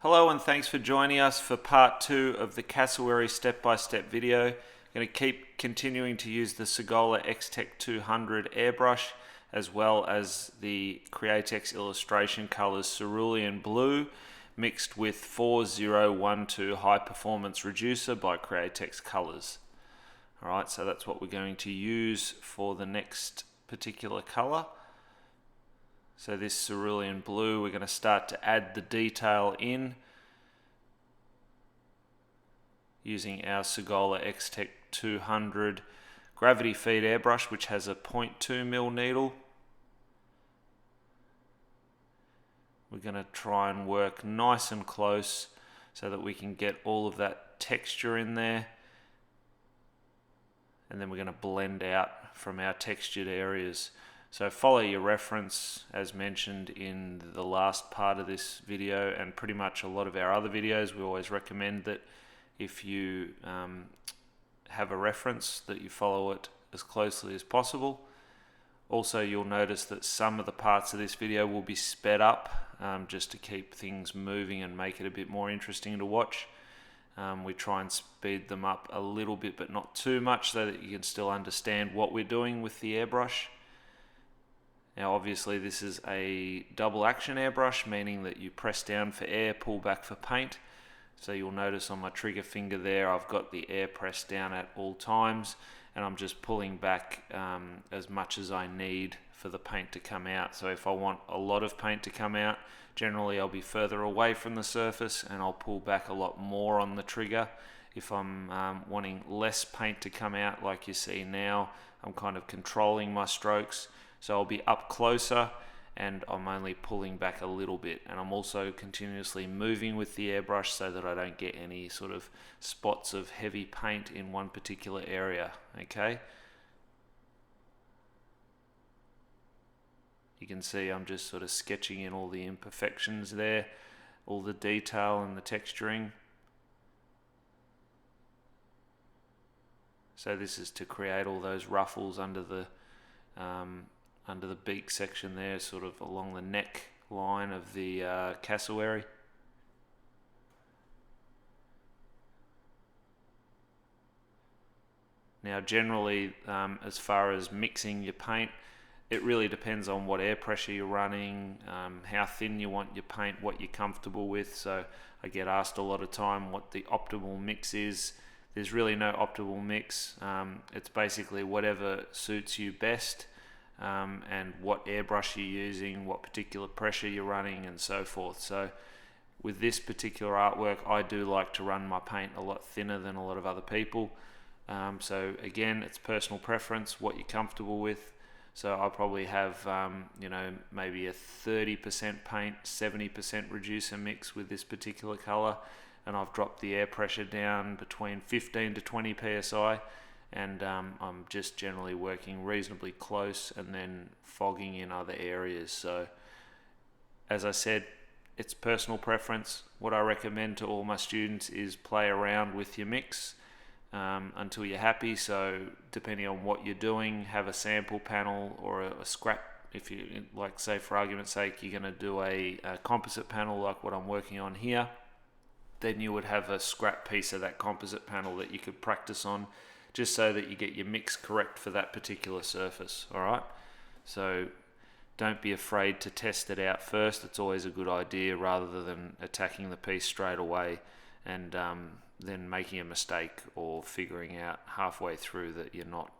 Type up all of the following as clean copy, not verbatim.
Hello and thanks for joining us for part 2 of the Cassowary step-by-step video. I'm going to keep continuing to use the Segola X-Tech 200 airbrush as well as the Createx illustration colors Cerulean Blue mixed with 4012 High Performance Reducer by Createx Colors. Alright, so that's what we're going to use for the next particular color. So this cerulean blue, we're going to start to add the detail in using our Segola X-Tech 200 gravity feed airbrush, which has a 0.2mm needle. We're going to try and work nice and close so that we can get all of that texture in there. And then we're going to blend out from our textured areas. So follow your reference as mentioned in the last part of this video and pretty much a lot of our other videos. We always recommend that if you have a reference that you follow it as closely as possible. Also, you'll notice that some of the parts of this video will be sped up just to keep things moving and make it a bit more interesting to watch. We try and speed them up a little bit but not too much so that you can still understand what we're doing with the airbrush. Now obviously this is a double action airbrush, meaning that you press down for air, pull back for paint. So you'll notice on my trigger finger there I've got the air pressed down at all times and I'm just pulling back as much as I need for the paint to come out. So if I want a lot of paint to come out, generally I'll be further away from the surface and I'll pull back a lot more on the trigger. If I'm wanting less paint to come out like you see now, I'm kind of controlling my strokes. So I'll be up closer and I'm only pulling back a little bit, and I'm also continuously moving with the airbrush so that I don't get any sort of spots of heavy paint in one particular area. Okay, you can see I'm just sort of sketching in all the imperfections there, all the detail and the texturing. So this is to create all those ruffles under the beak section there, sort of along the neck line of the cassowary. Now generally, as far as mixing your paint, it really depends on what air pressure you're running, how thin you want your paint, what you're comfortable with. So I get asked a lot of time what the optimal mix is. There's really no optimal mix. It's basically whatever suits you best. And what airbrush you're using, what particular pressure you're running, and so forth. So with this particular artwork, I do like to run my paint a lot thinner than a lot of other people. So again, it's personal preference, what you're comfortable with. So I probably have, maybe a 30% paint, 70% reducer mix with this particular color, and I've dropped the air pressure down between 15 to 20 psi. And I'm just generally working reasonably close and then fogging in other areas. So as I said, it's personal preference. What I recommend to all my students is play around with your mix until you're happy. So depending on what you're doing, have a sample panel or a scrap. If you, like, say for argument's sake, you're going to do a composite panel like what I'm working on here, then you would have a scrap piece of that composite panel that you could practice on, just so that you get your mix correct for that particular surface. Alright, so don't be afraid to test it out first. It's always a good idea, rather than attacking the piece straight away and then making a mistake or figuring out halfway through that you're not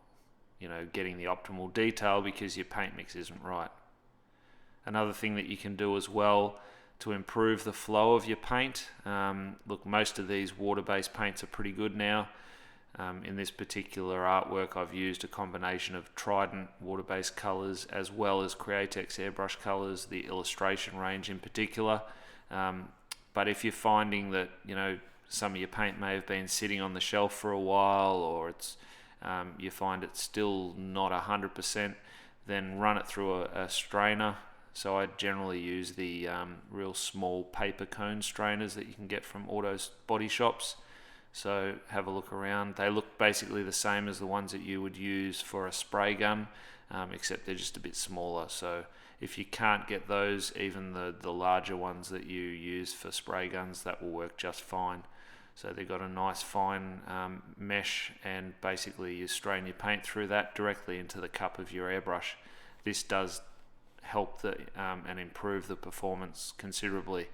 getting the optimal detail because your paint mix isn't right. Another thing that you can do as well to improve the flow of your paint, look, most of these water-based paints are pretty good now. In this particular artwork, I've used a combination of Trident water-based colors as well as Createx airbrush colors, the illustration range in particular. But if you're finding that some of your paint may have been sitting on the shelf for a while, or it's you find it's still not 100%, then run it through a strainer. So I generally use the real small paper cone strainers that you can get from auto body shops. So have a look around. They look basically the same as the ones that you would use for a spray gun. except they're just a bit smaller. So if you can't get those, even the larger ones that you use for spray guns, that will work just fine. So they've got a nice fine mesh, and basically you strain your paint through that directly into the cup of your airbrush. This does help and improve the performance considerably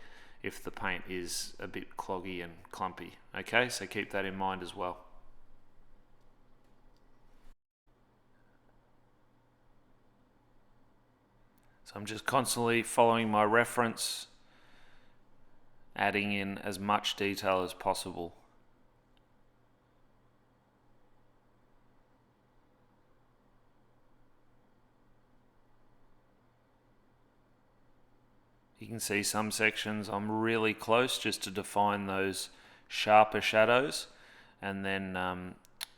if the paint is a bit cloggy and clumpy. Okay, so keep that in mind as well. So I'm just constantly following my reference, adding in as much detail as possible. You can see some sections I'm really close just to define those sharper shadows, and then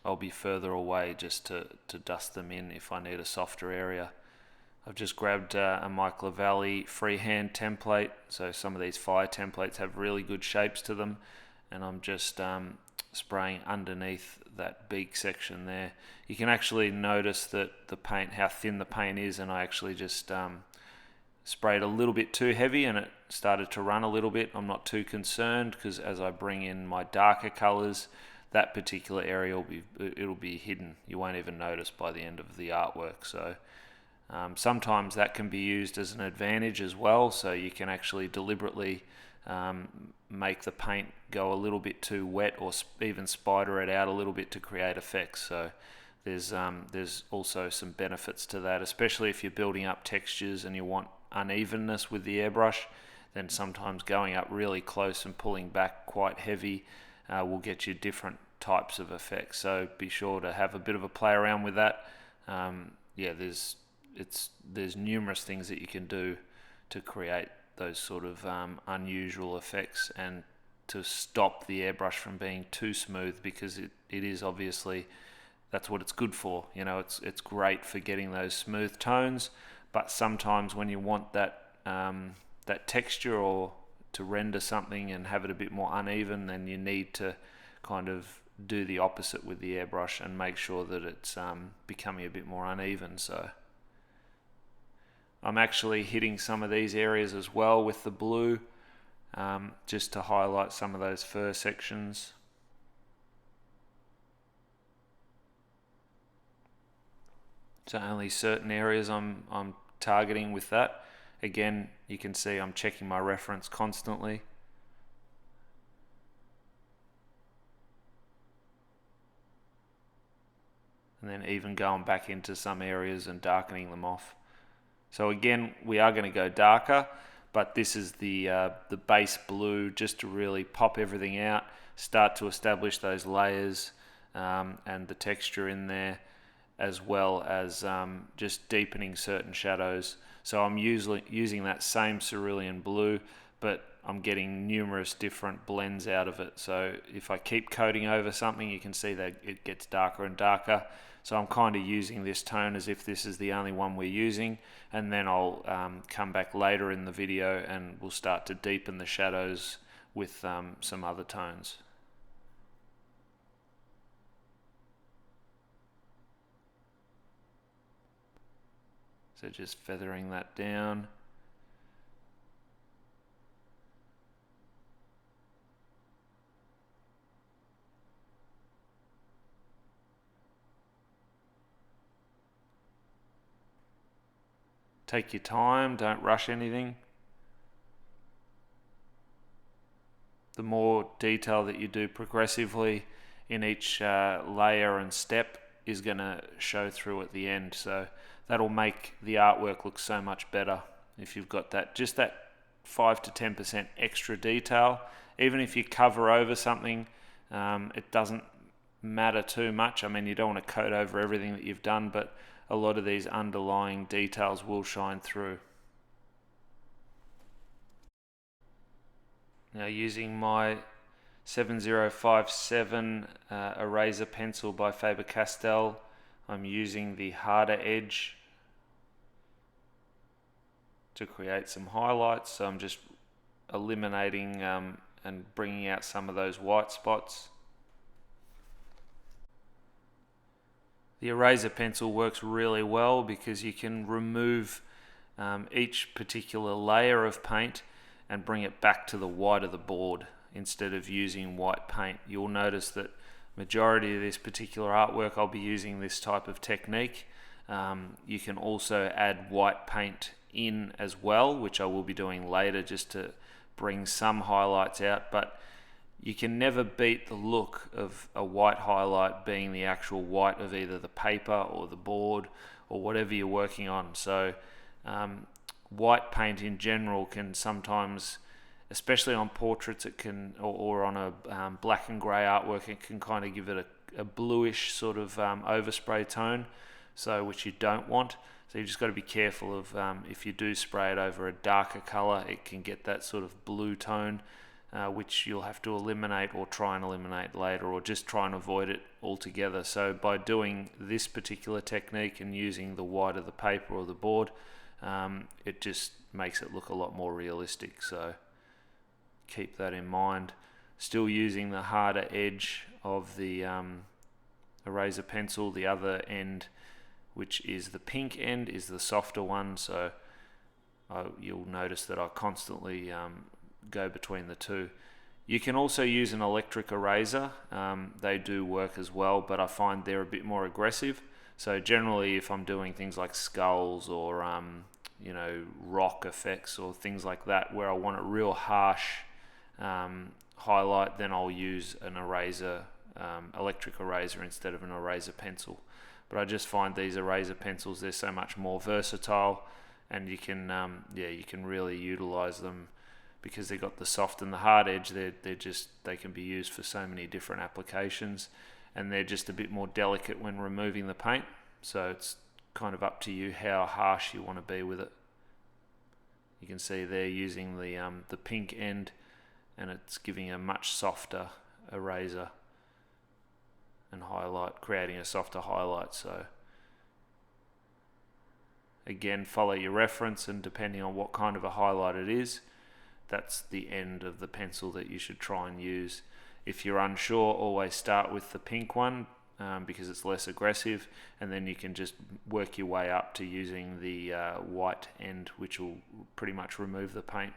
I'll be further away just to dust them in if I need a softer area. I've just grabbed a Mike LaValle freehand template. So some of these fire templates have really good shapes to them, and I'm just spraying underneath that beak section there. You can actually notice that the paint, how thin the paint is, and I actually just sprayed a little bit too heavy and it started to run a little bit. I'm not too concerned, because as I bring in my darker colors, that particular area it'll be hidden. You won't even notice by the end of the artwork. So sometimes that can be used as an advantage as well, so you can actually deliberately make the paint go a little bit too wet, or even spider it out a little bit to create effects. So there's also some benefits to that, especially if you're building up textures and you want unevenness with the airbrush. Then sometimes going up really close and pulling back quite heavy will get you different types of effects. So be sure to have a bit of a play around with that. Yeah, there's numerous things that you can do to create those sort of unusual effects, and to stop the airbrush from being too smooth, because it is obviously, that's what it's good for. You know, it's great for getting those smooth tones, but sometimes when you want that texture, or to render something and have it a bit more uneven, then you need to kind of do the opposite with the airbrush and make sure that it's becoming a bit more uneven. So I'm actually hitting some of these areas as well with the blue, just to highlight some of those fur sections. So only certain areas I'm targeting with that. Again, you can see I'm checking my reference constantly. And then even going back into some areas and darkening them off. So again, we are going to go darker, but this is the base blue, just to really pop everything out, start to establish those layers and the texture in there, as well as just deepening certain shadows. So I'm using that same cerulean blue, but I'm getting numerous different blends out of it. So if I keep coating over something, you can see that it gets darker and darker. So I'm kind of using this tone as if this is the only one we're using, and then I'll come back later in the video and we'll start to deepen the shadows with some other tones. So just feathering that down. Take your time, don't rush anything. The more detail that you do progressively in each layer and step is going to show through at the end. So that'll make the artwork look so much better if you've got that, just that 5 to 10% extra detail. Even if you cover over something, it doesn't matter too much. I mean, you don't want to coat over everything that you've done, but a lot of these underlying details will shine through. Now, using my 7057 eraser pencil by Faber-Castell, I'm using the harder edge to create some highlights. So I'm just eliminating and bringing out some of those white spots. The eraser pencil works really well because you can remove each particular layer of paint and bring it back to the white of the board instead of using white paint. You'll notice that majority of this particular artwork I'll be using this type of technique. You can also add white paint in as well, which I will be doing later just to bring some highlights out, but you can never beat the look of a white highlight being the actual white of either the paper or the board or whatever you're working on. So white paint in general can sometimes, especially on portraits, it can, or on a black and grey artwork, it can kind of give it a bluish sort of overspray tone, so which you don't want. So you just got to be careful of if you do spray it over a darker colour, it can get that sort of blue tone, which you'll have to eliminate or try and eliminate later, or just try and avoid it altogether. So by doing this particular technique and using the white of the paper or the board, it just makes it look a lot more realistic. So keep that in mind. Still using the harder edge of the eraser pencil. The other end, which is the pink end, is the softer one, so you'll notice that I constantly go between the two. You can also use an electric eraser. They do work as well, but I find they're a bit more aggressive. So generally, if I'm doing things like skulls or rock effects or things like that, where I want a real harsh highlight, then I'll use an eraser, electric eraser, instead of an eraser pencil. But I just find these eraser pencils, they're so much more versatile, and you can you can really utilize them because they've got the soft and the hard edge. They can be used for so many different applications, and they're just a bit more delicate when removing the paint. So it's kind of up to you how harsh you want to be with it. You can see they're using the pink end, and it's giving a much softer eraser and highlight, creating a softer highlight. So again, follow your reference, and depending on what kind of a highlight it is, that's the end of the pencil that you should try and use. If you're unsure, always start with the pink one because it's less aggressive, and then you can just work your way up to using the white end, which will pretty much remove the paint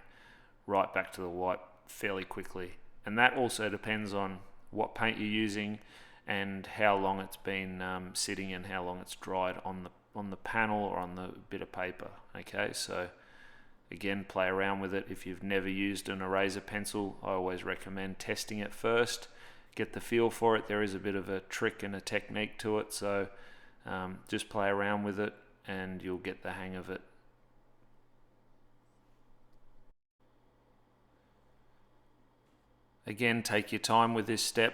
right back to the white fairly quickly. And that also depends on what paint you're using and how long it's been sitting and how long it's dried on the panel or on the bit of paper. Okay, so again, play around with it. If you've never used an eraser pencil, I always recommend testing it first, get the feel for it. There is a bit of a trick and a technique to it, so just play around with it and you'll get the hang of it. Again, take your time with this step.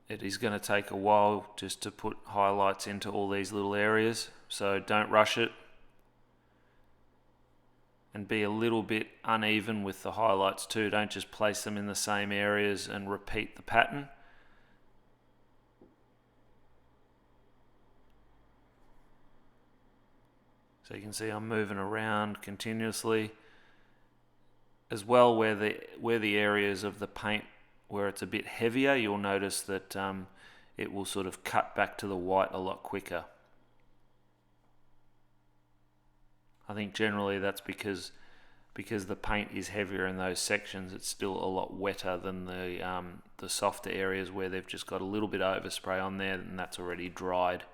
It is going to take a while just to put highlights into all these little areas, so don't rush it. And be a little bit uneven with the highlights too. Don't just place them in the same areas and repeat the pattern. So you can see I'm moving around continuously. As well, where the areas of the paint where it's a bit heavier, you'll notice that it will sort of cut back to the white a lot quicker. I think generally that's because the paint is heavier in those sections. It's still a lot wetter than the softer areas where they've just got a little bit of overspray on there and that's already dried.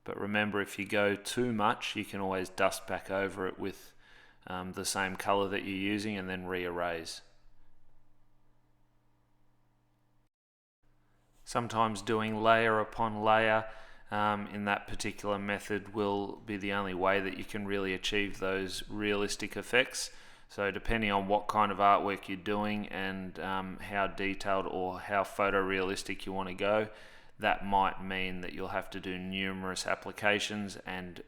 But remember, if you go too much, you can always dust back over it with the same color that you're using and then re-erase. Sometimes doing layer upon layer in that particular method will be the only way that you can really achieve those realistic effects. So depending on what kind of artwork you're doing and how detailed or how photorealistic you want to go, that might mean that you'll have to do numerous applications and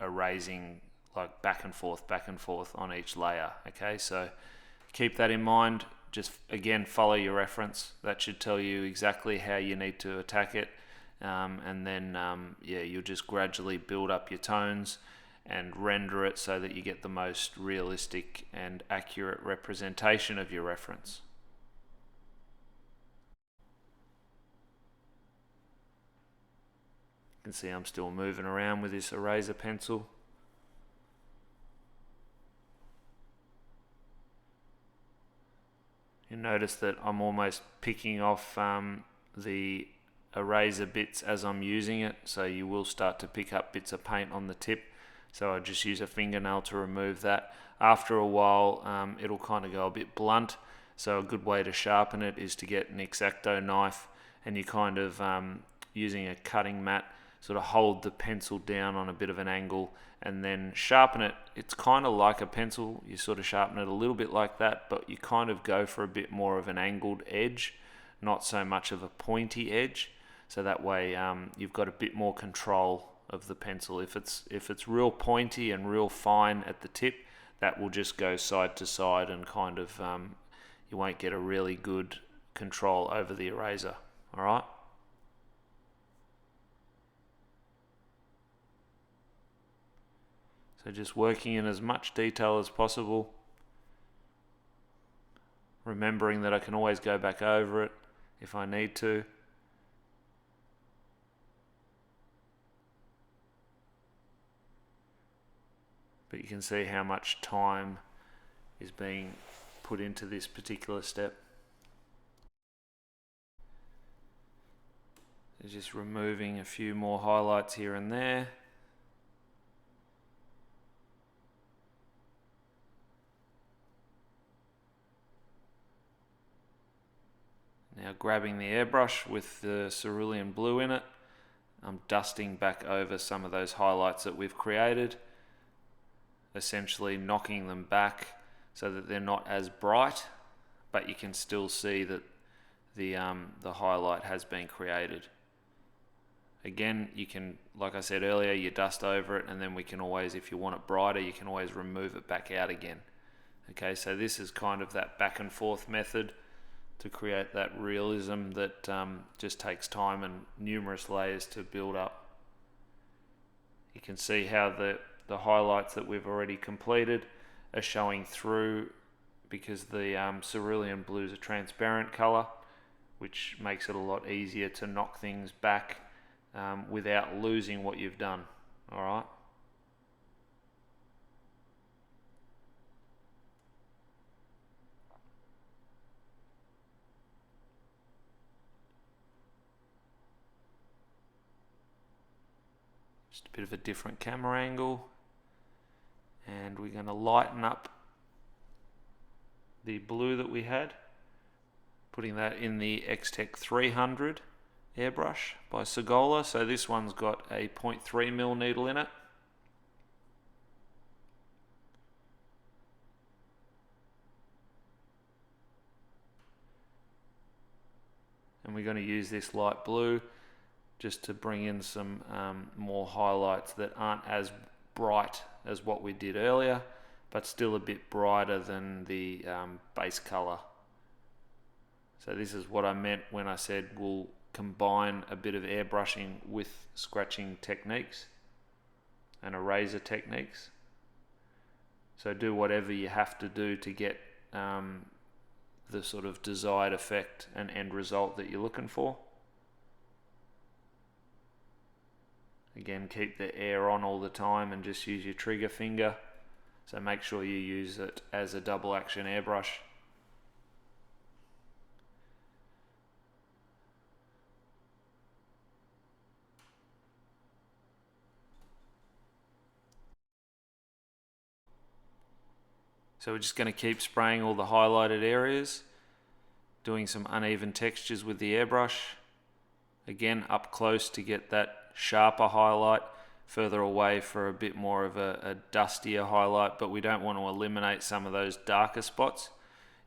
erasing like back and forth on each layer. Okay, so keep that in mind. Just again, follow your reference. That should tell you exactly how you need to attack it. And then you'll just gradually build up your tones and render it so that you get the most realistic and accurate representation of your reference. You can see I'm still moving around with this eraser pencil. You notice that I'm almost picking off the eraser bits as I'm using it, so you will start to pick up bits of paint on the tip. So I just use a fingernail to remove that. After a while it'll kind of go a bit blunt, so a good way to sharpen it is to get an X-Acto knife, and you kind of using a cutting mat sort of hold the pencil down on a bit of an angle and then sharpen it. It's kind of like a pencil, you sort of sharpen it a little bit like that, but you kind of go for a bit more of an angled edge, not so much of a pointy edge, so that way you've got a bit more control of the pencil. If it's real pointy and real fine at the tip, that will just go side to side and kind of you won't get a really good control over the eraser. All right. So just working in as much detail as possible, remembering that I can always go back over it if I need to. But you can see how much time is being put into this particular step. So just removing a few more highlights here and there. Now grabbing the airbrush with the cerulean blue in it, I'm dusting back over some of those highlights that we've created, essentially knocking them back so that they're not as bright, but you can still see that the highlight has been created. Again, you can, like I said earlier, you dust over it, and then we can always, if you want it brighter, you can always remove it back out again. Okay, so this is kind of that back and forth method to create that realism that just takes time and numerous layers to build up. You can see how the highlights that we've already completed are showing through because the cerulean blue is a transparent color, which makes it a lot easier to knock things back without losing what you've done. All right. Just a bit of a different camera angle, and we're going to lighten up the blue that we had, putting that in the X-Tech 300 airbrush by Segola. So this one's got a 0.3mm needle in it. And we're going to use this light blue just to bring in some more highlights that aren't as bright as what we did earlier, but still a bit brighter than the base color. So this is what I meant when I said we'll combine a bit of airbrushing with scratching techniques and eraser techniques. So do whatever you have to do to get the sort of desired effect and end result that you're looking for. Again, keep the air on all the time and just use your trigger finger. So make sure you use it as a double action airbrush. So we're just going to keep spraying all the highlighted areas, doing some uneven textures with the airbrush. Again, up close to get that sharper highlight, further away for a bit more of a dustier highlight, but we don't want to eliminate some of those darker spots.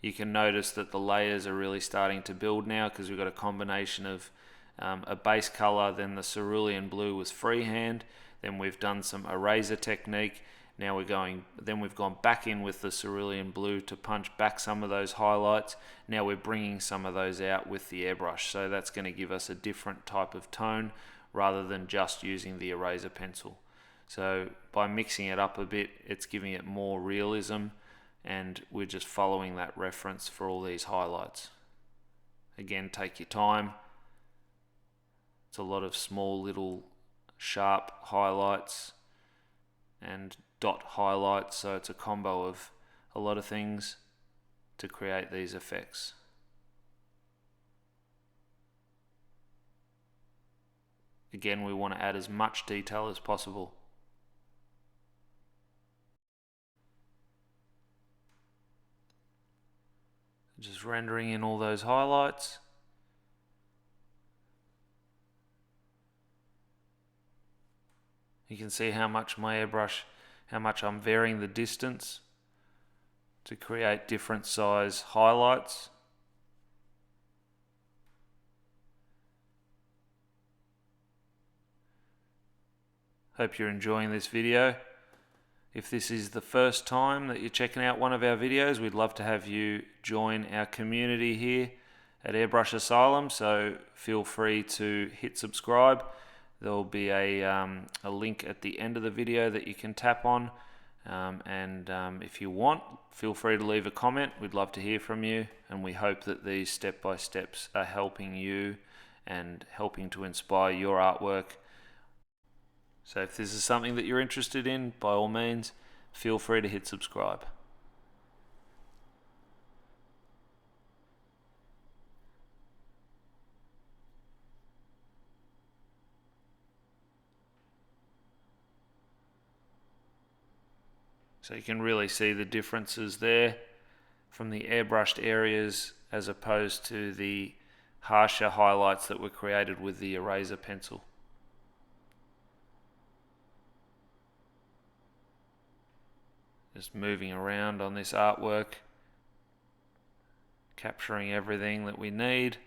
You can notice that the layers are really starting to build now because we've got a combination of a base color, then the cerulean blue was freehand, then we've done some eraser technique. Now we've gone back in with the cerulean blue to punch back some of those highlights. Now we're bringing some of those out with the airbrush, so that's going to give us a different type of tone rather than just using the eraser pencil. So by mixing it up a bit, it's giving it more realism, and we're just following that reference for all these highlights. Again, take your time. It's a lot of small little sharp highlights and dot highlights, so it's a combo of a lot of things to create these effects. Again, we want to add as much detail as possible. Just rendering in all those highlights. You can see how much my airbrush, how much I'm varying the distance to create different size highlights. Hope you're enjoying this video. If this is the first time that you're checking out one of our videos, we'd love to have you join our community here at Airbrush Asylum, so feel free to hit subscribe. There'll be a link at the end of the video that you can tap on, and if you want, feel free to leave a comment. We'd love to hear from you, and we hope that these step-by-steps are helping you and helping to inspire your artwork. So if this is something that you're interested in, by all means, feel free to hit subscribe. So you can really see the differences there from the airbrushed areas as opposed to the harsher highlights that were created with the eraser pencil. Just moving around on this artwork, capturing everything that we need.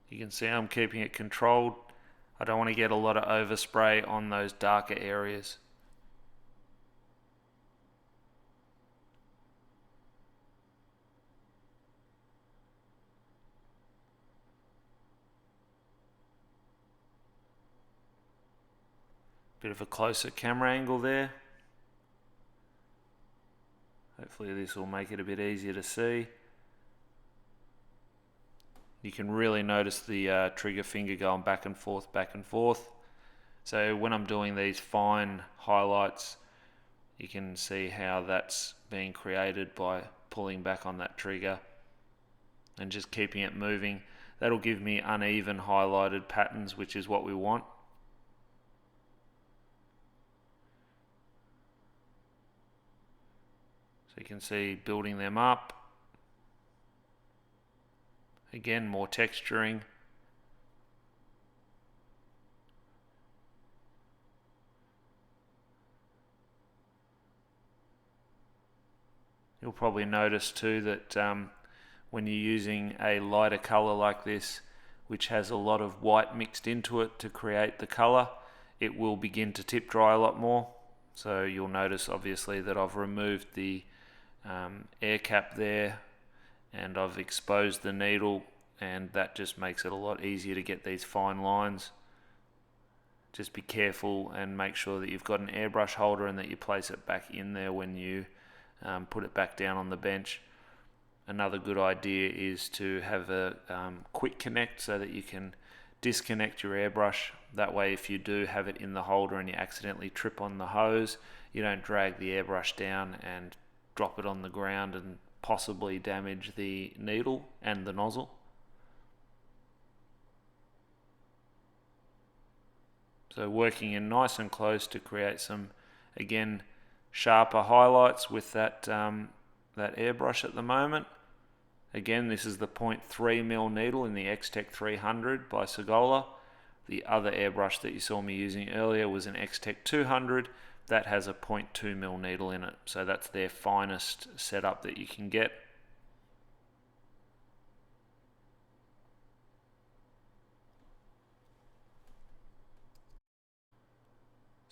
You can see I'm keeping it controlled. I don't want to get a lot of overspray on those darker areas. Bit of a closer camera angle there. Hopefully this will make it a bit easier to see. You can really notice the trigger finger going back and forth, back and forth. So when I'm doing these fine highlights, you can see how that's being created by pulling back on that trigger and just keeping it moving. That'll give me uneven highlighted patterns, which is what we want. So you can see building them up. Again, more texturing. You'll probably notice too that when you're using a lighter color like this, which has a lot of white mixed into it to create the color, it will begin to tip dry a lot more. So you'll notice obviously that I've removed the air cap there, and I've exposed the needle, and that just makes it a lot easier to get these fine lines. Just be careful and make sure that you've got an airbrush holder and that you place it back in there when you put it back down on the bench. Another good idea is to have a quick connect so that you can disconnect your airbrush. That way if you do have it in the holder and you accidentally trip on the hose, you don't drag the airbrush down and drop it on the ground and possibly damage the needle and the nozzle. So working in nice and close to create some, again, sharper highlights with that airbrush at the moment. Again, this is the 0.3mm needle in the X-Tech 300 by Segola. The other airbrush that you saw me using earlier was an X-Tech 200. That has a 0.2mm needle in it, so that's their finest setup that you can get.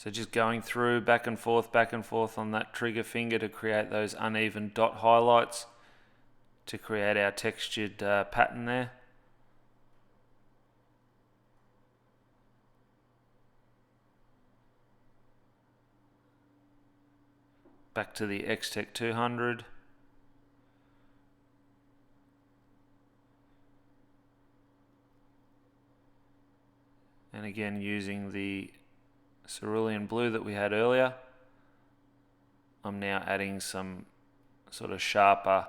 So just going through back and forth on that trigger finger to create those uneven dot highlights to create our textured pattern there. Back to the X-Tech 200. And again, using the cerulean blue that we had earlier, I'm now adding some sort of sharper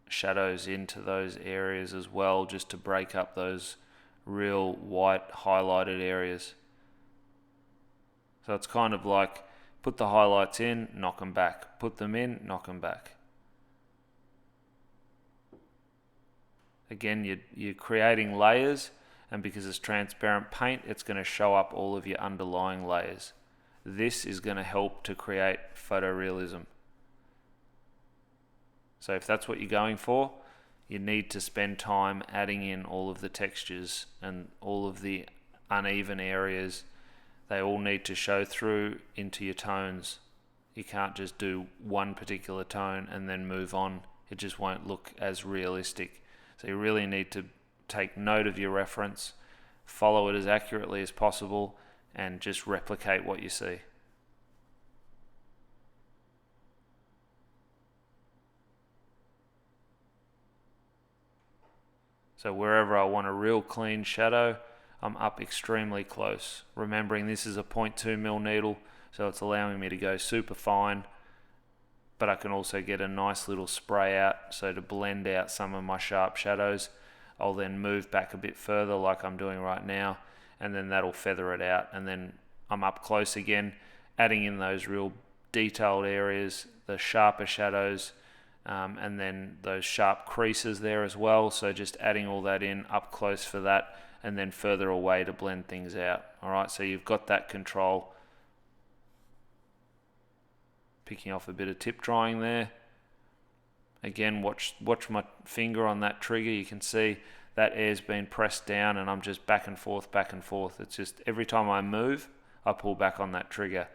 shadows into those areas as well, just to break up those real white highlighted areas. So it's kind of like put the highlights in, knock them back, put them in, knock them back. Again, you're creating layers, and because it's transparent paint, it's going to show up all of your underlying layers. This is going to help to create photorealism. So if that's what you're going for, you need to spend time adding in all of the textures and all of the uneven areas. They all need to show through into your tones. You can't just do one particular tone and then move on. It just won't look as realistic. So you really need to take note of your reference, follow it as accurately as possible, and just replicate what you see. So wherever I want a real clean shadow, I'm up extremely close. Remembering this is a 0.2mm needle, so it's allowing me to go super fine, but I can also get a nice little spray out, so to blend out some of my sharp shadows. I'll then move back a bit further like I'm doing right now, and then that'll feather it out, and then I'm up close again, adding in those real detailed areas, the sharper shadows, and then those sharp creases there as well. So just adding all that in up close for that, and then further away to blend things out. Alright, so you've got that control. Picking off a bit of tip drying there. Again, watch my finger on that trigger. You can see that air's been pressed down, and I'm just back and forth. It's just every time I move, I pull back on that trigger.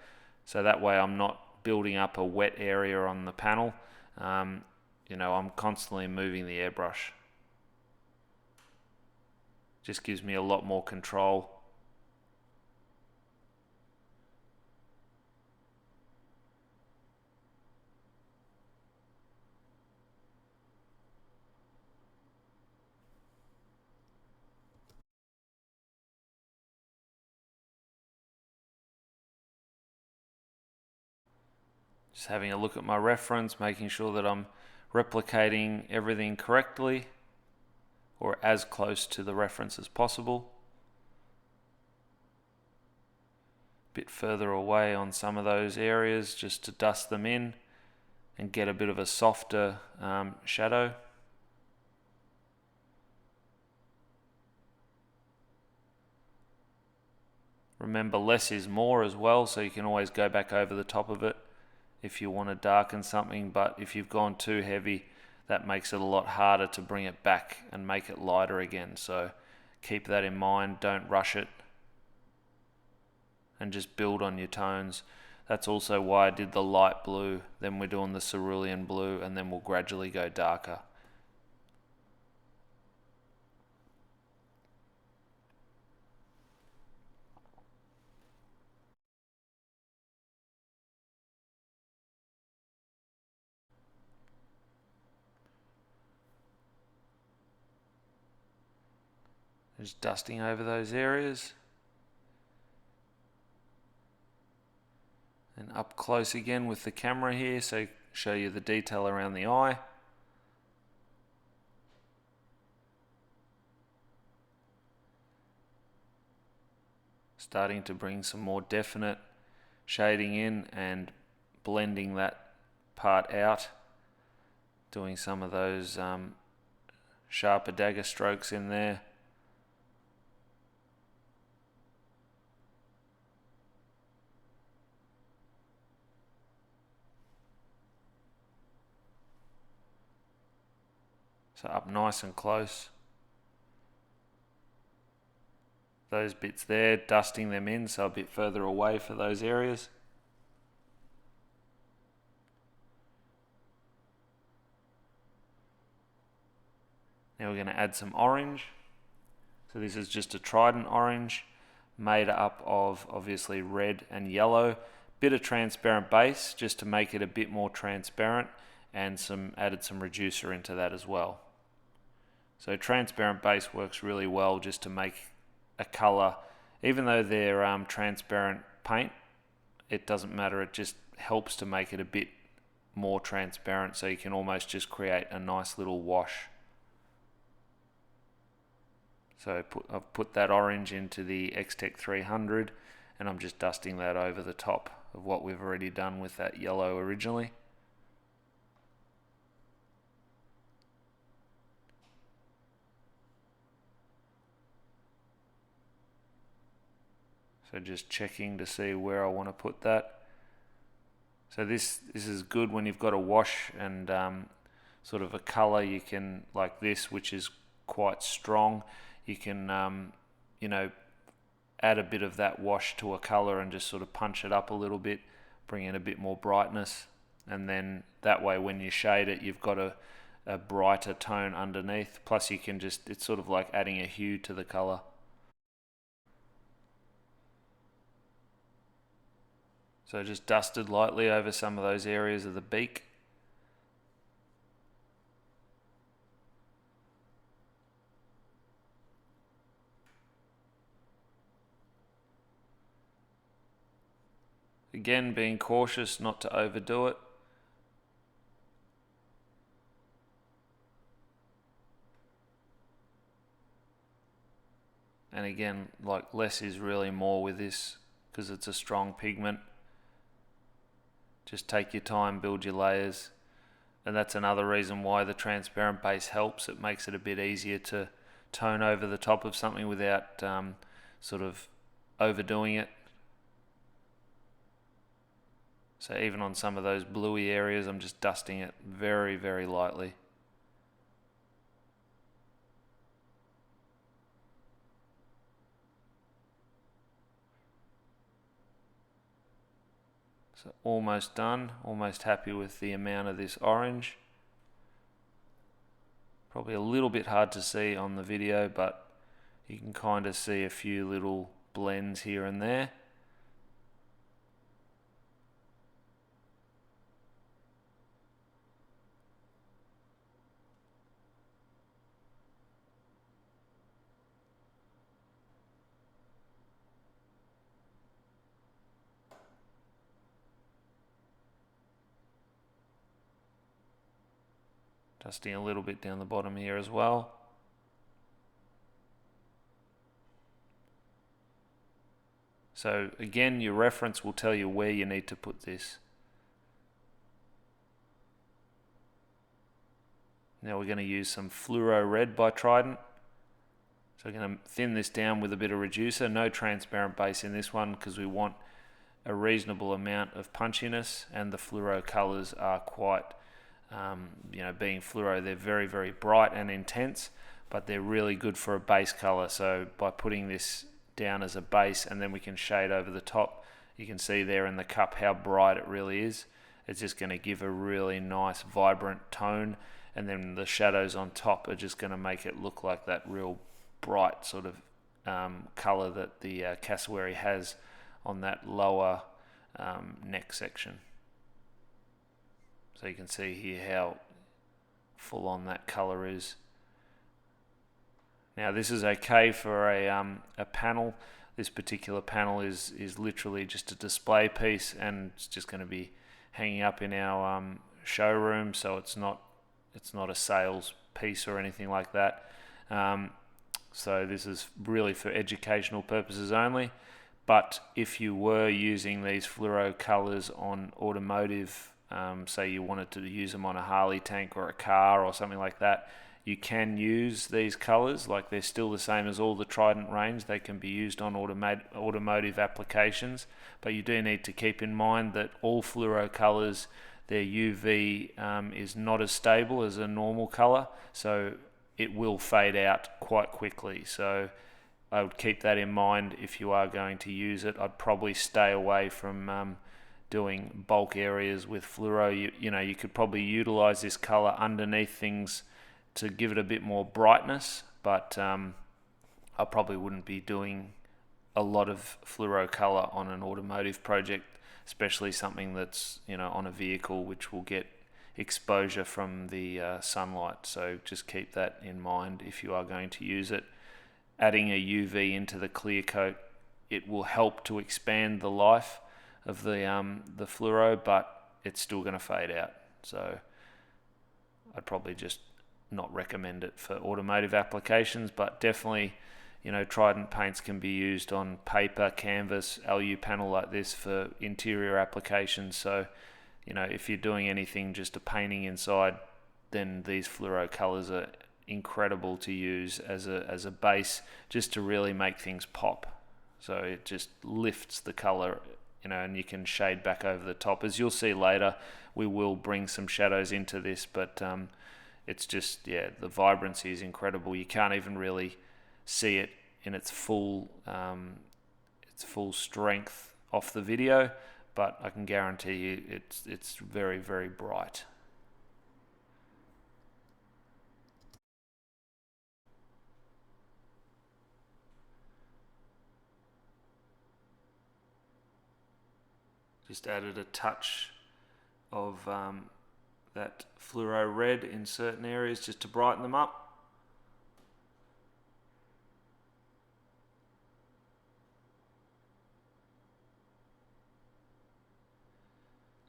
So that way I'm not building up a wet area on the panel. I'm constantly moving the airbrush. Just gives me a lot more control. Just having a look at my reference, making sure that I'm replicating everything correctly, or as close to the reference as possible. Bit further away on some of those areas just to dust them in and get a bit of a softer shadow. Remember, less is more as well, so you can always go back over the top of it if you want to darken something, but if you've gone too heavy, that makes it a lot harder to bring it back and make it lighter again. So keep that in mind, don't rush it, and just build on your tones. That's also why I did the light blue, then we're doing the cerulean blue, and then we'll gradually go darker. Just dusting over those areas. And up close again with the camera here, so show you the detail around the eye. Starting to bring some more definite shading in and blending that part out. Doing some of those sharper dagger strokes in there. So up nice and close. those bits there, dusting them in so a bit further away for those areas. Now we're going to add some orange. So this is just a Trident orange made up of obviously red and yellow. Bit of transparent base just to make it a bit more transparent, and added some reducer into that as well. So transparent base works really well just to make a color, even though they're transparent paint, it doesn't matter, it just helps to make it a bit more transparent, so you can almost just create a nice little wash. So I've put that orange into the X-Tech 300, and I'm just dusting that over the top of what we've already done with that yellow originally. So just checking to see where I want to put that. So this is good when you've got a wash and sort of a color you can, like this, which is quite strong. You can you know, add a bit of that wash to a color and just sort of punch it up a little bit, bring in a bit more brightness, and then that way when you shade it you've got a brighter tone underneath. Plus you can just, it's sort of like adding a hue to the color. So just dusted lightly over some of those areas of the beak. Again, being cautious not to overdo it. And again, like, less is really more with this because it's a strong pigment. Just take your time, build your layers. And that's another reason why the transparent base helps. It makes it a bit easier to tone over the top of something without sort of overdoing it. So even on some of those bluey areas, I'm just dusting it very, very lightly. So almost done, almost happy with the amount of this orange. Probably a little bit hard to see on the video, but you can kind of see a few little blends here and there. Dusting a little bit down the bottom here as well. So again, your reference will tell you where you need to put this. Now we're going to use some Fluoro Red by Trident. So we're going to thin this down with a bit of reducer. No transparent base in this one because we want a reasonable amount of punchiness, and the fluoro colors are quite, you know, being fluoro, they're very, very bright and intense, but they're really good for a base color. So by putting this down as a base and then we can shade over the top, you can see there in the cup how bright it really is. It's just going to give a really nice vibrant tone, and then the shadows on top are just going to make it look like that real bright sort of color that the Cassowary has on that lower neck section. So you can see here how full on that color is. Now this is okay for a panel. This particular panel is literally just a display piece, and it's just going to be hanging up in our showroom, so it's not a sales piece or anything like that. So this is really for educational purposes only. But if you were using these fluoro colors on automotive, say you wanted to use them on a Harley tank or a car or something like that, you can use these colors. Like, they're still the same as all the Trident range. They can be used on automotive applications, but you do need to keep in mind that all fluoro colors, their UV is not as stable as a normal color, so it will fade out quite quickly. So I would keep that in mind if you are going to use it. I'd probably stay away from doing bulk areas with fluoro. You could probably utilize this color underneath things to give it a bit more brightness, but I probably wouldn't be doing a lot of fluoro color on an automotive project, especially something that's on a vehicle which will get exposure from the sunlight. So just keep that in mind if you are going to use it. Adding a UV into the clear coat, it will help to expand the life of the fluoro, but it's still going to fade out. So I'd probably just not recommend it for automotive applications, but definitely Trident paints can be used on paper, canvas, LU panel like this for interior applications. So if you're doing anything just a painting inside, then these fluoro colors are incredible to use as a base, just to really make things pop. So it just lifts the color, and you can shade back over the top. As you'll see later, we will bring some shadows into this, but it's just, the vibrancy is incredible. You can't even really see it in its full strength off the video, but I can guarantee you it's very, very bright. Just added a touch of that fluoro red in certain areas just to brighten them up.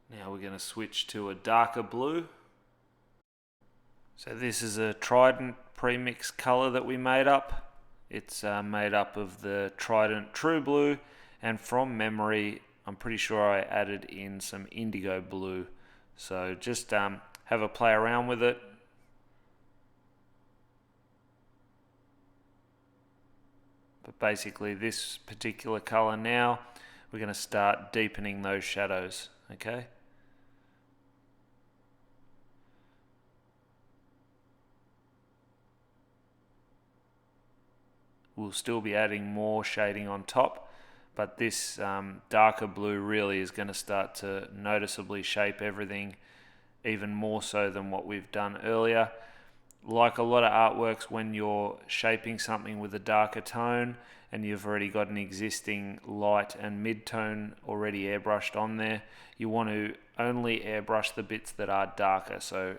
Now we're going to switch to a darker blue. So this is a Trident premix color that we made up. It's made up of the Trident True Blue, and from memory I'm pretty sure I added in some indigo blue. So just have a play around with it. But basically this particular color now, we're going to start deepening those shadows, okay? We'll still be adding more shading on top, but this darker blue really is going to start to noticeably shape everything even more so than what we've done earlier. Like a lot of artworks, when you're shaping something with a darker tone and you've already got an existing light and mid-tone already airbrushed on there, you want to only airbrush the bits that are darker. So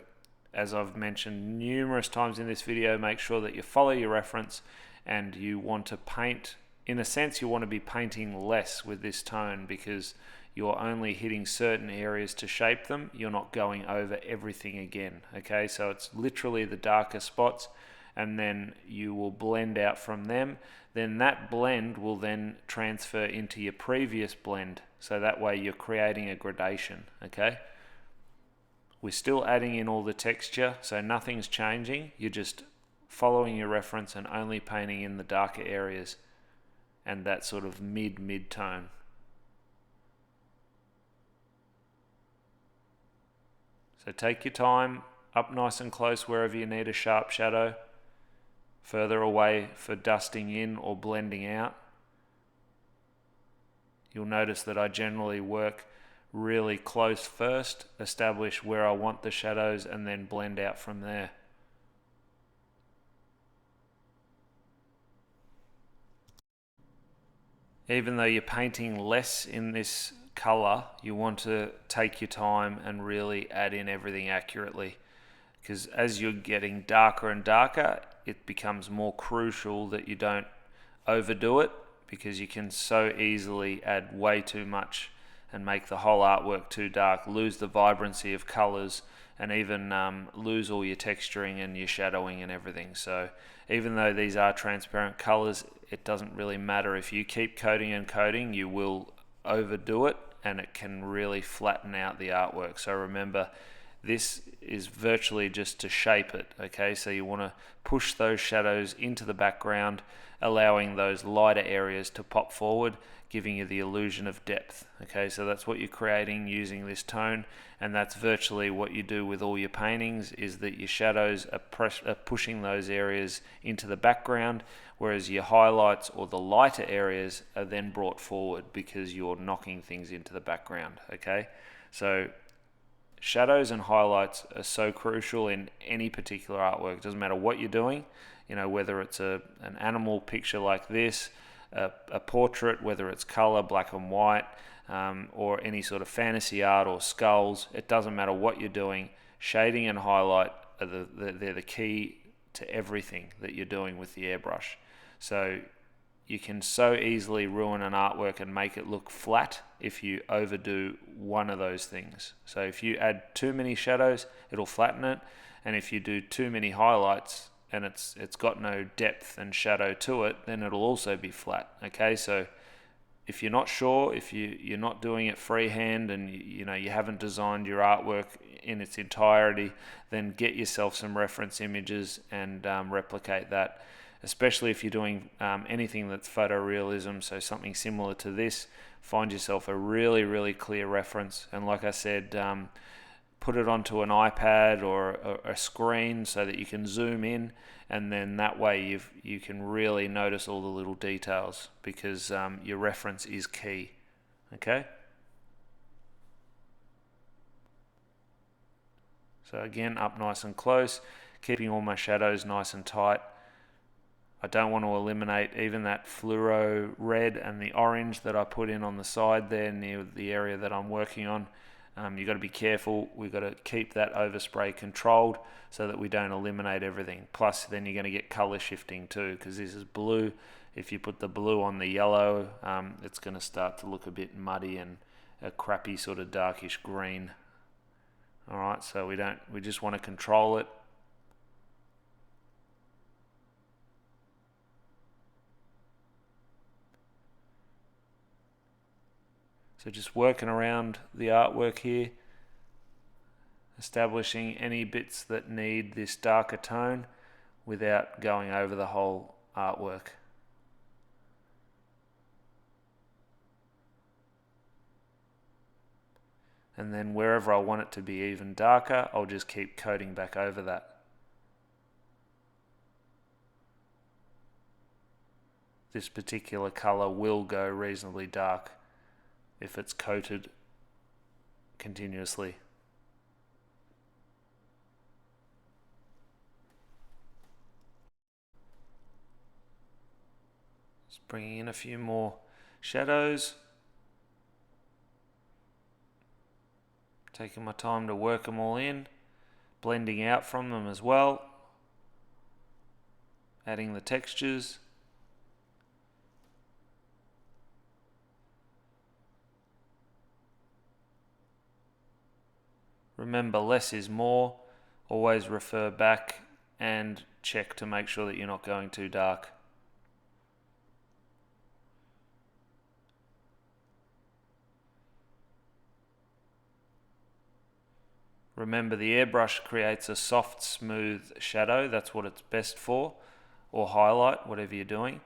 as I've mentioned numerous times in this video, make sure that you follow your reference, and you want to paint, in a sense, you want to be painting less with this tone because you're only hitting certain areas to shape them. You're not going over everything again, okay? So it's literally the darker spots, and then you will blend out from them. Then that blend will then transfer into your previous blend. So that way you're creating a gradation, okay? We're still adding in all the texture, so nothing's changing. You're just following your reference and only painting in the darker areas and that sort of mid-tone. So take your time, up nice and close wherever you need a sharp shadow, further away for dusting in or blending out. You'll notice that I generally work really close first, establish where I want the shadows, and then blend out from there. Even though you're painting less in this color, you want to take your time and really add in everything accurately, because as you're getting darker and darker, it becomes more crucial that you don't overdo it, because you can so easily add way too much and make the whole artwork too dark, lose the vibrancy of colors, and even lose all your texturing and your shadowing and everything. So even though these are transparent colors, it doesn't really matter. If you keep coating and coating, you will overdo it, and it can really flatten out the artwork. So remember, This is virtually just to shape it, okay? So you want to push those shadows into the background, allowing those lighter areas to pop forward, giving you the illusion of depth, okay? So that's what you're creating using this tone, and that's virtually what you do with all your paintings, is that your shadows are pushing those areas into the background, whereas your highlights or the lighter areas are then brought forward because you're knocking things into the background, okay? So shadows and highlights are so crucial in any particular artwork. It doesn't matter what you're doing, you know, whether it's an animal picture like this, a portrait, whether it's color, black and white, or any sort of fantasy art or skulls. It doesn't matter what you're doing. Shading and highlight are they're the key to everything that you're doing with the airbrush. So you can so easily ruin an artwork and make it look flat if you overdo one of those things. So if you add too many shadows, it'll flatten it, and if you do too many highlights and it's got no depth and shadow to it, then it'll also be flat. Okay, so if you're not sure, if you're not doing it freehand, and you know you haven't designed your artwork in its entirety, then get yourself some reference images and replicate that. Especially if you're doing anything that's photorealism, so something similar to this, find yourself a really clear reference, and like I said, put it onto an iPad or a screen so that you can zoom in, and then that way you can really notice all the little details, because your reference is key. Okay? So again, up nice and close, keeping all my shadows nice and tight. I don't want to eliminate even that fluoro red and the orange that I put in on the side there near the area that I'm working on. You've got to be careful. We've got to keep that overspray controlled so that we don't eliminate everything. Plus, then you're going to get color shifting too, because this is blue. If you put the blue on the yellow, it's going to start to look a bit muddy and a crappy sort of darkish green. All right, so we just want to control it. So just working around the artwork here, establishing any bits that need this darker tone without going over the whole artwork. And then wherever I want it to be even darker, I'll just keep coating back over that. This particular color will go reasonably dark if it's coated continuously. Just bringing in a few more shadows. Taking my time to work them all in, blending out from them as well. Adding the textures. Remember, less is more. Always refer back and check to make sure that you're not going too dark. Remember, the airbrush creates a soft, smooth shadow. That's what it's best for, or highlight, whatever you're doing.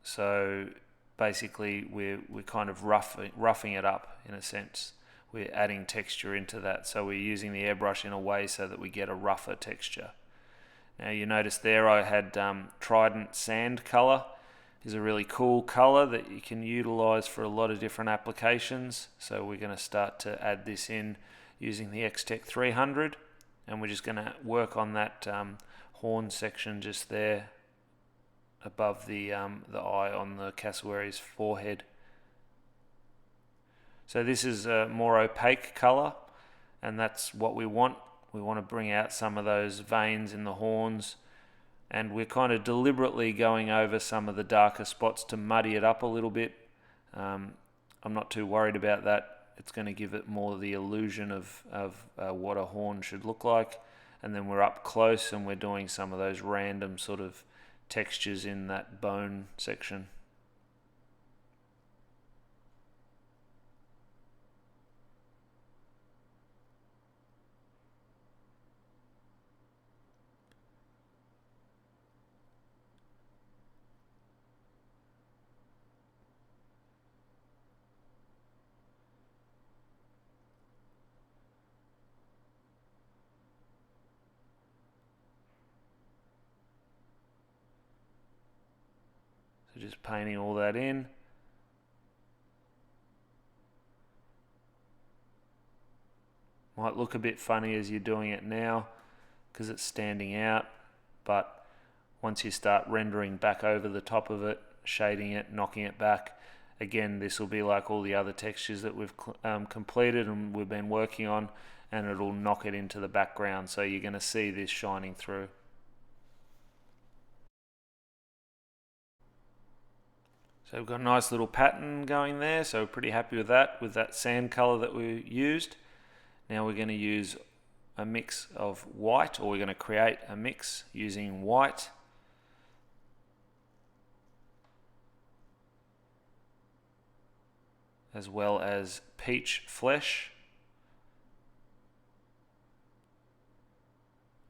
So basically, we're kind of roughing it up in a sense. We're adding texture into that, so we're using the airbrush in a way so that we get a rougher texture. Now you notice there I had Trident Sand color. Is a really cool color that you can utilize for a lot of different applications. So we're going to start to add this in using the X-Tech 300, and we're just going to work on that horn section just there above the eye on the cassowary's forehead. So this is a more opaque color, and that's what we want. We want to bring out some of those veins in the horns, and we're kind of deliberately going over some of the darker spots to muddy it up a little bit. I'm not too worried about that. It's going to give it more the illusion of what a horn should look like. And then we're up close and we're doing some of those random sort of textures in that bone section. just painting all that in. Might look a bit funny as you're doing it now because it's standing out, but once you start rendering back over the top of it, shading it, knocking it back, again, this will be like all the other textures that we've completed and we've been working on, and it'll knock it into the background, so you're going to see this shining through. So we've got a nice little pattern going there, so we're pretty happy with that sand color that we used. Now we're going to use a mix of white, or we're going to create a mix using white, as well as peach flesh.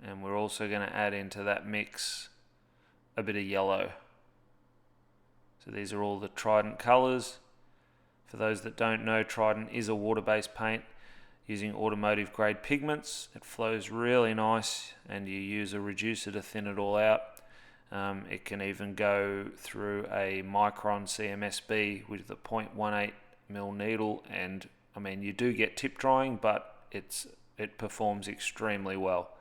And we're also going to add into that mix a bit of yellow. So these are all the Trident colors. For those that don't know, Trident is a water-based paint using automotive grade pigments. It flows really nice, and you use a reducer to thin it all out. It can even go through a micron CMSB with a 0.18mm needle, and I mean, you do get tip drying, but it performs extremely well.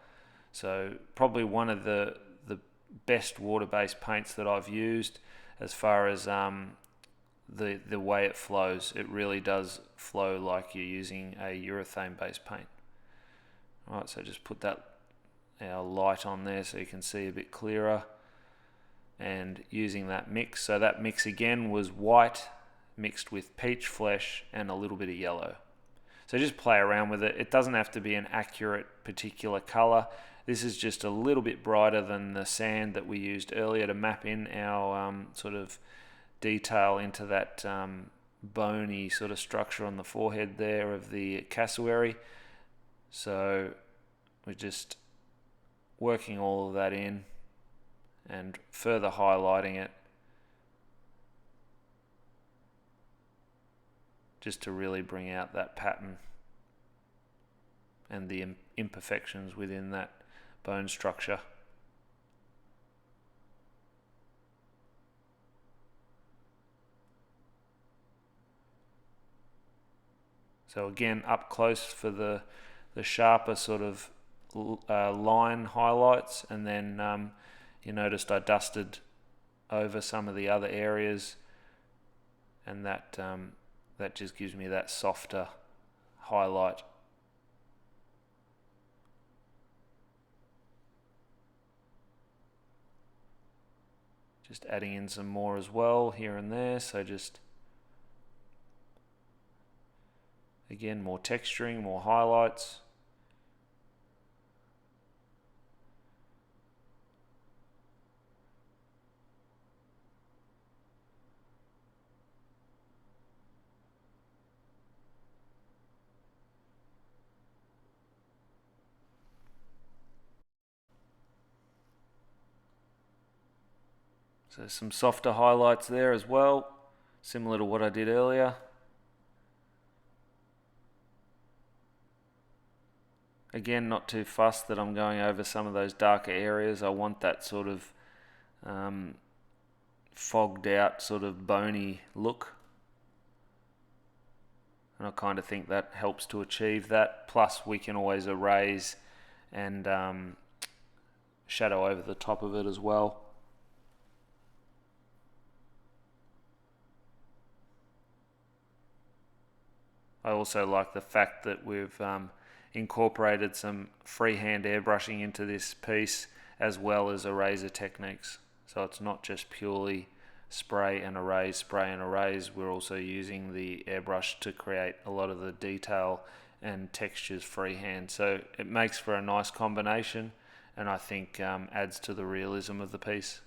So probably one of the best water-based paints that I've used as far as the way it flows. It really does flow like you're using a urethane-based paint. Alright, so just put our light on there so you can see a bit clearer, and using that mix. So that mix again was white mixed with peach flesh and a little bit of yellow. So just play around with it. It doesn't have to be an accurate particular color. This is just a little bit brighter than the sand that we used earlier to map in our sort of detail into that boney sort of structure on the forehead there of the cassowary. So we're just working all of that in and further highlighting it, just to really bring out that pattern and the imperfections within that bone structure. So again, up close for the sharper sort of line highlights, and then you noticed I dusted over some of the other areas, and that just gives me that softer highlight. Just adding in some more as well here and there, so just again more texturing, more highlights. So some softer highlights there as well, similar to what I did earlier. Again, not too fussed that I'm going over some of those darker areas. I want that sort of fogged out, sort of bony look. And I kind of think that helps to achieve that. Plus we can always erase and shadow over the top of it as well. I also like the fact that we've incorporated some freehand airbrushing into this piece, as well as eraser techniques. So it's not just purely spray and erase, we're also using the airbrush to create a lot of the detail and textures freehand. So it makes for a nice combination, and I think adds to the realism of the piece.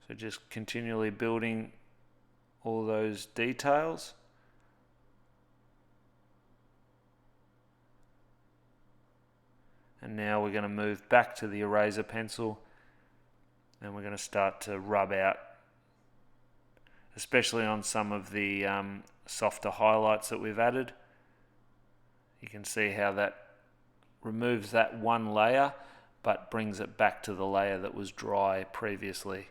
So just continually building all those details. And now we're going to move back to the eraser pencil, and we're going to start to rub out, especially on some of the softer highlights that we've added. You can see how that removes that one layer but brings it back to the layer that was dry previously.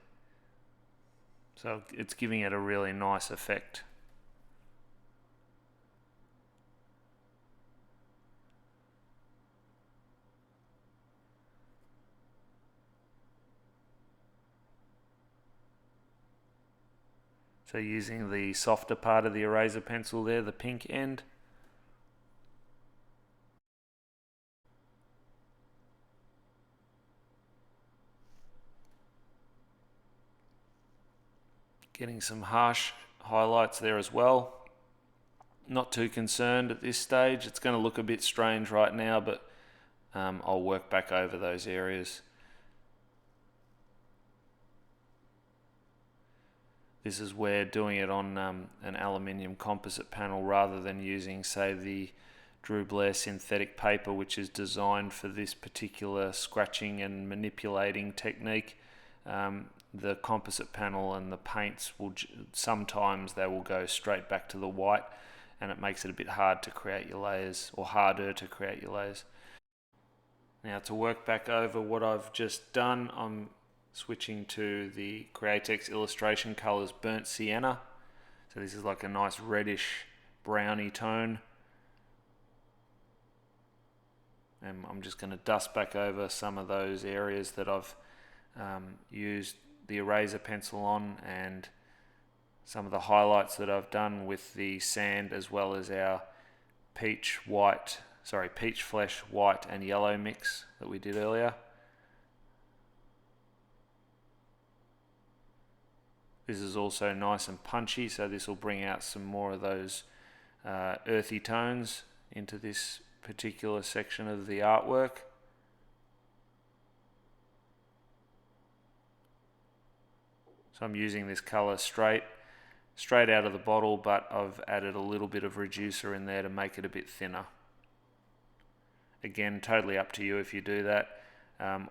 So it's giving it a really nice effect. So using the softer part of the eraser pencil there, the pink end. Getting some harsh highlights there as well. Not too concerned at this stage. It's going to look a bit strange right now, but I'll work back over those areas. This is where doing it on an aluminium composite panel rather than using, say, the Drew Blair synthetic paper, which is designed for this particular scratching and manipulating technique. The composite panel and the paints will sometimes they will go straight back to the white, and it makes it a bit hard to create your layers, or harder to create your layers. Now, to work back over what I've just done, I'm switching to the Createx illustration colors Burnt Sienna. So this is like a nice reddish browny tone. And I'm just going to dust back over some of those areas that I've used the eraser pencil on, and some of the highlights that I've done with the sand, as well as our peach flesh white and yellow mix that we did earlier. This is also nice and punchy, so this will bring out some more of those earthy tones into this particular section of the artwork. So I'm using this color straight out of the bottle, but I've added a little bit of reducer in there to make it a bit thinner. Again, totally up to you if you do that.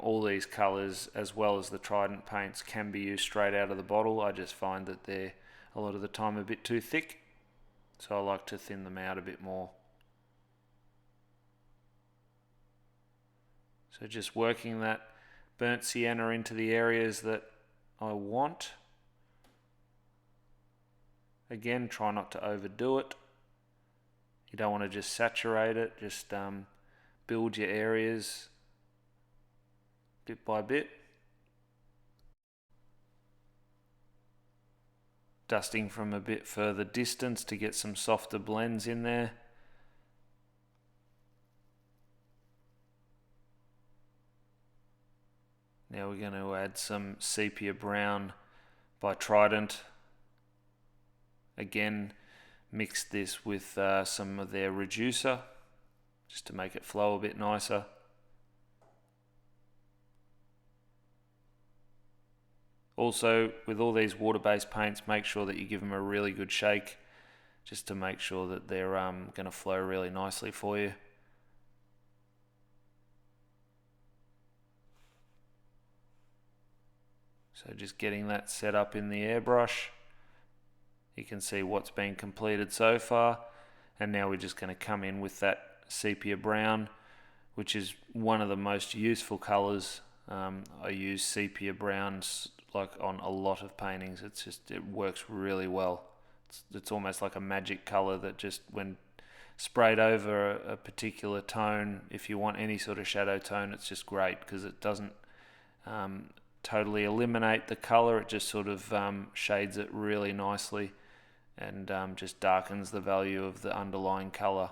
All these colors, as well as the Trident paints, can be used straight out of the bottle. I just find that they're a lot of the time a bit too thick, so I like to thin them out a bit more. So just working that burnt sienna into the areas that I want. Again, try not to overdo it. You don't want to just saturate it, just build your areas bit by bit. Dusting from a bit further distance to get some softer blends in there. Now we're going to add some sepia brown by Trident. Again, mix this with some of their reducer just to make it flow a bit nicer. Also, with all these water-based paints, make sure that you give them a really good shake just to make sure that they're going to flow really nicely for you. So just getting that set up in the airbrush. You can see what's been completed so far, and now we're just going to come in with that sepia brown, which is one of the most useful colors. I use sepia browns like on a lot of paintings. It works really well. It's almost like a magic color that just, when sprayed over a particular tone, if you want any sort of shadow tone, it's just great because it doesn't totally eliminate the color. It just sort of shades it really nicely and just darkens the value of the underlying color.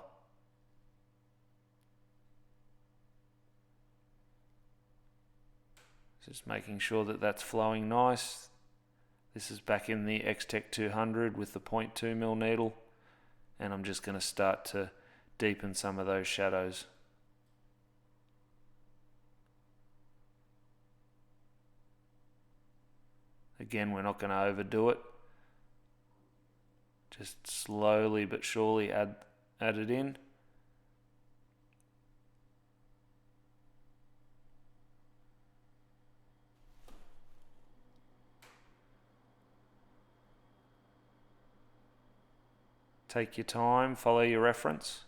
Just making sure that that's flowing nice. This is back in the X-Tech 200 with the 0.2mm needle, and I'm just going to start to deepen some of those shadows. Again, we're not going to overdo it. Just slowly but surely add it in. Take your time, follow your reference.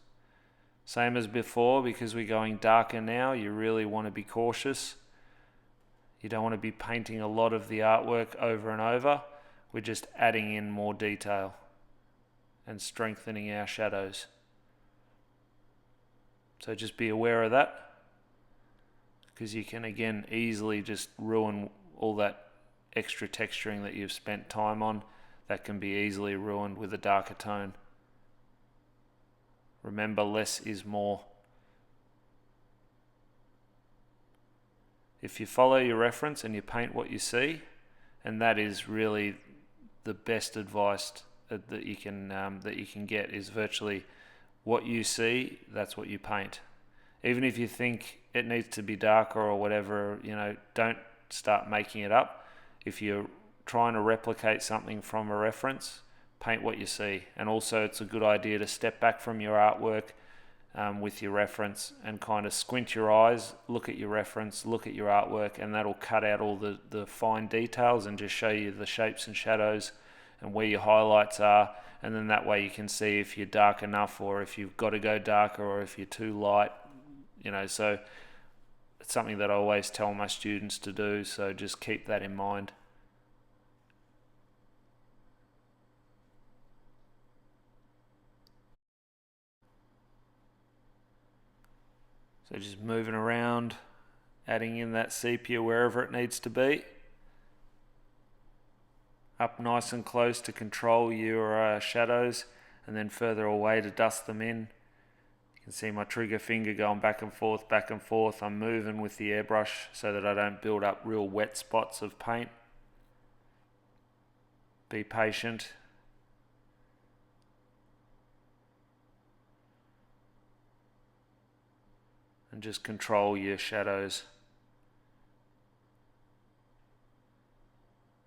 Same as before, because we're going darker now, you really want to be cautious. You don't want to be painting a lot of the artwork over and over. We're just adding in more detail and strengthening our shadows. So just be aware of that, because you can again easily just ruin all that extra texturing that you've spent time on. That can be easily ruined with a darker tone. Remember, less is more. If you follow your reference and you paint what you see, and that is really the best advice that you can get, is virtually what you see, that's what you paint. Even if you think it needs to be darker or whatever, don't start making it up. If you're trying to replicate something from a reference, paint what you see. And also, it's a good idea to step back from your artwork with your reference and kind of squint your eyes, look at your reference, look at your artwork, and that'll cut out all the fine details and just show you the shapes and shadows and where your highlights are. And then that way you can see if you're dark enough, or if you've got to go darker, or if you're too light. So it's something that I always tell my students to do, so just keep that in mind. So just moving around, adding in that sepia wherever it needs to be. Up nice and close to control your shadows, and then further away to dust them in. You can see my trigger finger going back and forth, back and forth. I'm moving with the airbrush so that I don't build up real wet spots of paint. Be patient. And just control your shadows.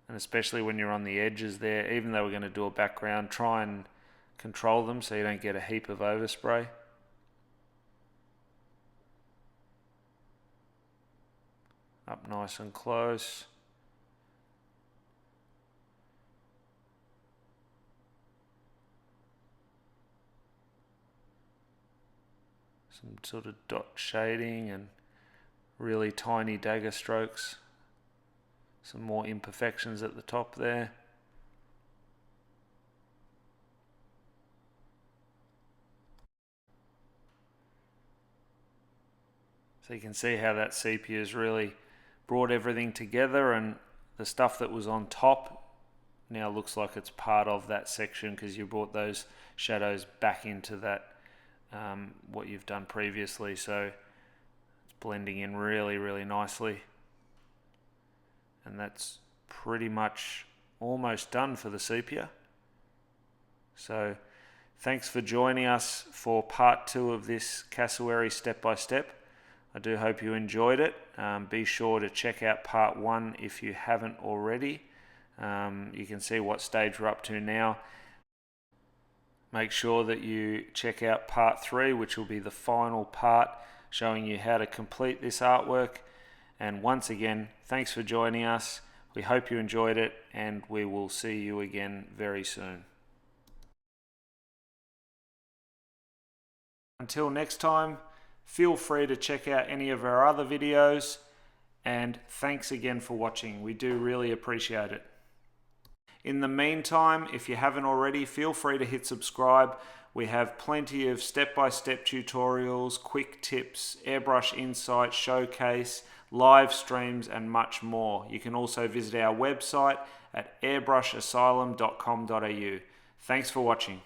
And especially when you're on the edges there, even though we're going to do a background, try and control them so you don't get a heap of overspray. Up nice and close. Some sort of dot shading and really tiny dagger strokes. Some more imperfections at the top there. So you can see how that sepia has really brought everything together, and the stuff that was on top now looks like it's part of that section, because you brought those shadows back into that what you've done previously. So it's blending in really, really nicely. And that's pretty much almost done for the sepia. So thanks for joining us for part 2 of this Cassowary step-by-step. I do hope you enjoyed it. Be sure to check out part 1 if you haven't already. You can see what stage we're up to now. Make sure that you check out part 3, which will be the final part, showing you how to complete this artwork. And once again, thanks for joining us. We hope you enjoyed it, and we will see you again very soon. Until next time, feel free to check out any of our other videos, and thanks again for watching. We do really appreciate it. In the meantime, if you haven't already, feel free to hit subscribe. We have plenty of step-by-step tutorials, quick tips, airbrush insight, showcase, live streams, and much more. You can also visit our website at airbrushasylum.com.au. Thanks for watching.